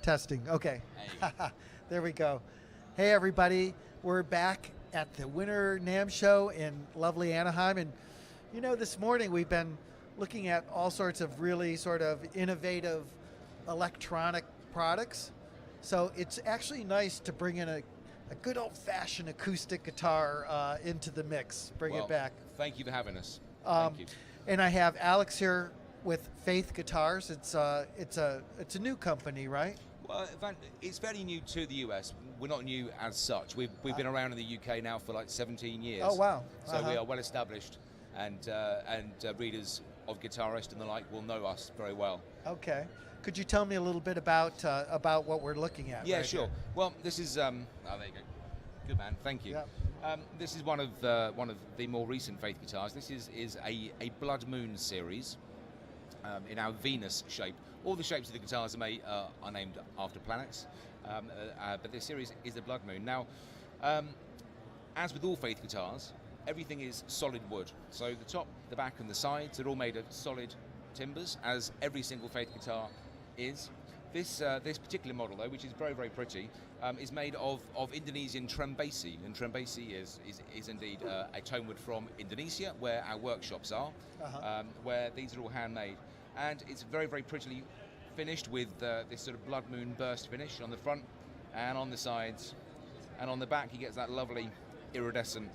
Testing. Okay. There you go. There we go. Hey, everybody. We're back at the Winter NAMM show in lovely Anaheim. And, you know, this morning we've been looking at all sorts of really sort of innovative electronic products. So it's actually nice to bring in a good old-fashioned acoustic guitar into the mix. Bring it back. Thank you for having us. Um, Thank you. And I have Alex here with Faith Guitars. It's a new company, right? Well, in fact, it's fairly new to the US. We're not new as such. We've been around in the UK now for like 17 years. Oh wow! So we are well established, and readers of Guitarist and the like will know us very well. Okay. Could you tell me a little bit about what we're looking at? Yeah, right sure. here? Well, this is oh, there you go. Good man. Thank you. Yep. This is one of the more recent Faith guitars. This is a Blood Moon series in our Venus shape. All the shapes of the guitars are named after planets, but this series is the Blood Moon. Now, as with all Faith guitars, everything is solid wood. So the top, the back, and the sides are all made of solid timbers, as every single Faith guitar is. This particular model, though, which is very, very pretty, is made of Indonesian trembesi, and trembesi is indeed a tone wood from Indonesia, where our workshops are, where these are all handmade, and it's very, very prettily finished with this sort of Blood Moon burst finish on the front and on the sides, and on the back he gets that lovely iridescent.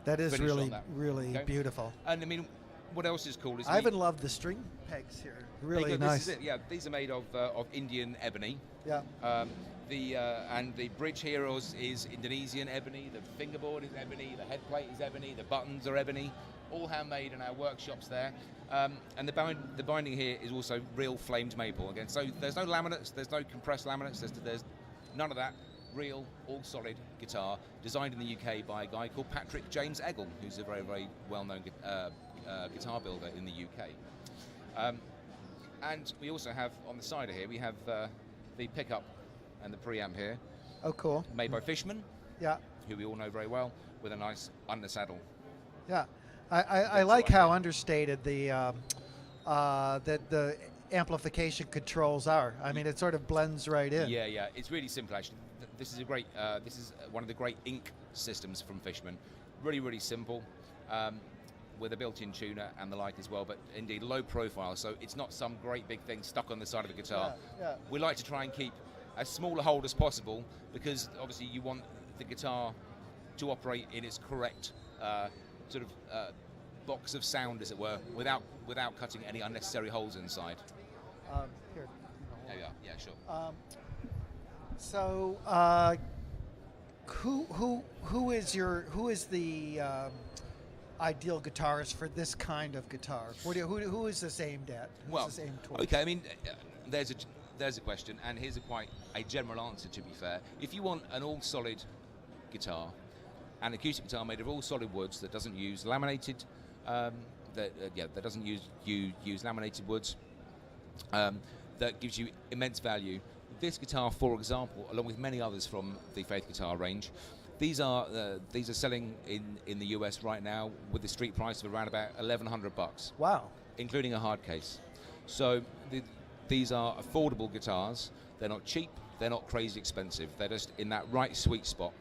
That is finish on really, that. really Okay. beautiful. And I mean, what else is cool is I even love the string pegs here. Really nice. This is it. Yeah, these are made of Indian ebony. Yeah. And the bridge here is Indonesian ebony. The fingerboard is ebony. The headplate is ebony. The buttons are ebony. All handmade in our workshops there. And the binding here is also real flamed maple. Again, so there's no laminates. There's no compressed laminates. There's none of that. Real, all solid guitar designed in the UK by a guy called Patrick James Eggle, who's a very, very well-known guitar builder in the UK. And we also have on the side of here, we have the pickup and the preamp here. Oh, cool. Made by Fishman, Yeah. who we all know very well, with a nice under saddle. Yeah. I like how understated the amplification controls are. I mean, it sort of blends right in. Yeah, yeah, it's really simple actually. This is this is one of the great Inc systems from Fishman. Really, really simple. With a built-in tuner and the like as well, but indeed low profile, so it's not some great big thing stuck on the side of the guitar. Yeah. We like to try and keep as small a hold as possible, because obviously you want the guitar to operate in its correct sort of box of sound, as it were, without cutting any unnecessary holes inside. Here. There you are. Yeah, sure. So, who is the ideal guitarist for this kind of guitar? Who is this aimed at? Well, Who's this aimed towards? okay. I mean, there's a question, and here's quite a general answer. To be fair, if you want an all solid guitar, an acoustic guitar made of all solid woods that doesn't use laminated, that doesn't use laminated woods, that gives you immense value. This guitar, for example, along with many others from the Faith guitar range, these are selling in the US right now with the street price of around about $1,100, Wow. including a hard case. So these are affordable guitars. They're not cheap. They're not crazy expensive. They're just in that right sweet spot.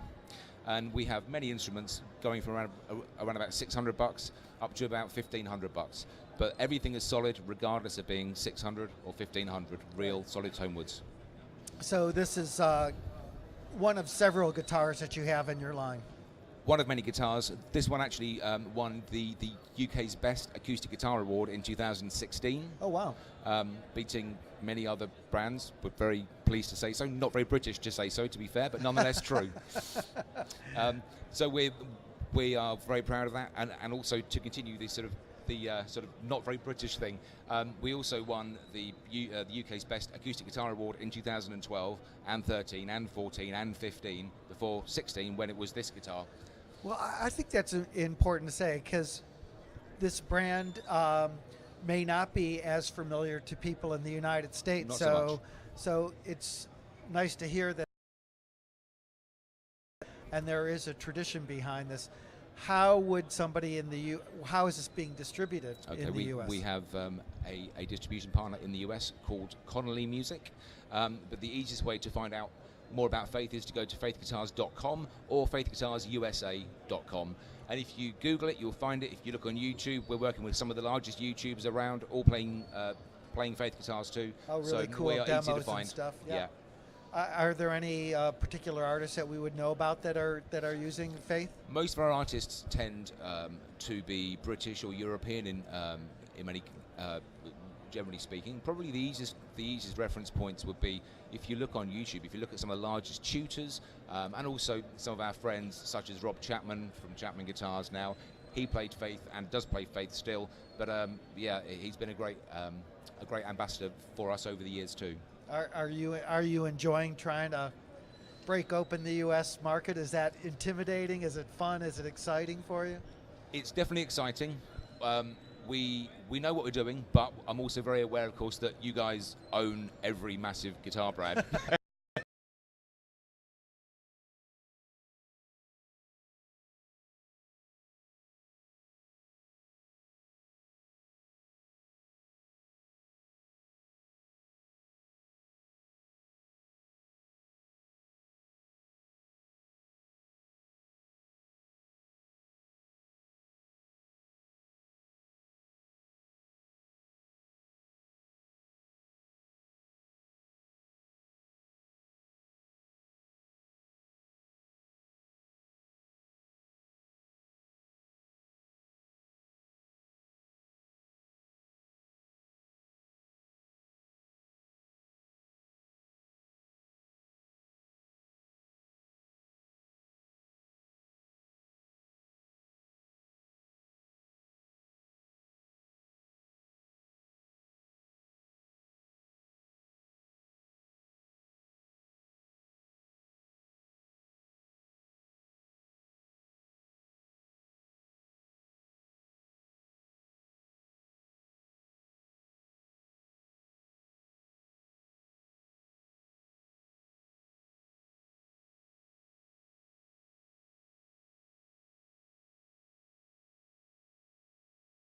And we have many instruments going from around about $600 up to about $1,500. But everything is solid, regardless of being $600 or $1,500. Real solid tone woods. So this is one of several guitars that you have in your line. One of many guitars. This one actually won the UK's Best Acoustic Guitar Award in 2016. Oh wow! Beating many other brands. We're very pleased to say so. Not very British to say so, to be fair, but nonetheless true. So we are very proud of that, and also to continue this sort of not very British thing. We also won the UK's Best Acoustic Guitar Award in 2012 and 13 and 14 and 15 before 16 when it was this guitar. Well, I think that's important to say, because this brand may not be as familiar to people in the United States. Not so much. So it's nice to hear that, and there is a tradition behind this. how would somebody in the how is this being distributed in the US? We have a distribution partner in the US called Connolly Music, but the easiest way to find out more about Faith is to go to faithguitars.com or faithguitarsusa.com. And if you Google it, you'll find it. If you look on YouTube, we're working with some of the largest YouTubers around, all playing Faith guitars too. Oh, really so cool we are demos easy to find. and stuff. Yeah. Are there any particular artists that we would know about that are using Faith? Most of our artists tend to be British or European in many, generally speaking. Probably the easiest reference points would be if you look on YouTube. If you look at some of the largest tutors, and also some of our friends such as Rob Chapman from Chapman Guitars. Now he played Faith and does play Faith still, but he's been a great ambassador for us over the years too. Are you enjoying trying to break open the U.S. market? Is that intimidating? Is it fun? Is it exciting for you? It's definitely exciting. We know what we're doing, but I'm also very aware, of course, that you guys own every massive guitar brand.